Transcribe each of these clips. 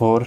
4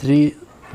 3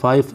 5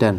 10،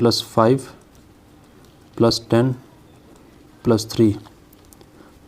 + 5 + 10 + 3،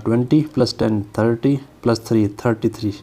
20 + 10 30 + 3 33،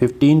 15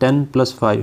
10 + 5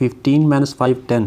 15 - 5 10,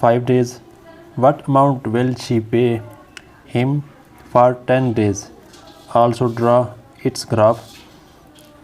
5 days. What amount will she pay him for 10 days? Also draw its graph.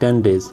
10 days.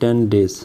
10 days.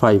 5.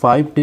5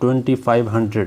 2500,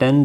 10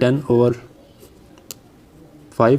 10/5.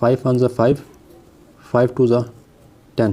5 1 5, 5 2 10.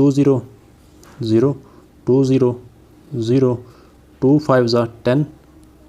2 0 0 2 0 0 2 5 10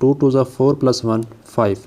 2 2 4 + 1 5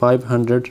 500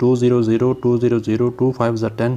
2 0 0 2 0 0 2 5 10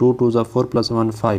2 2 4 + 1 5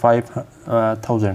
5000.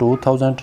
2000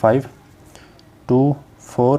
5 2 4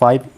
5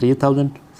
3000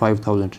5000.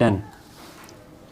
10،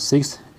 6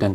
10.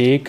1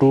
2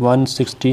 160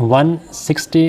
160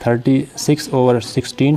36/16،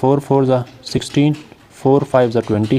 4 4 16، 4 5 20۔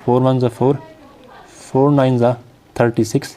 4 1 4، 4 9 36۔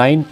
9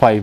5،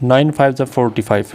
9 5 45۔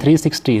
360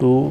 2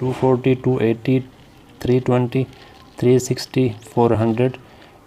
240 280 320 360 400،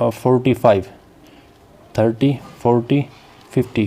45 30 40 50،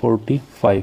45.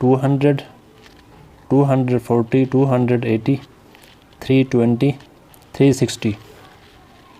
200, 240, 280, 320, 360.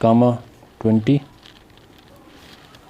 20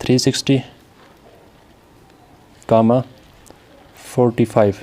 360, 45.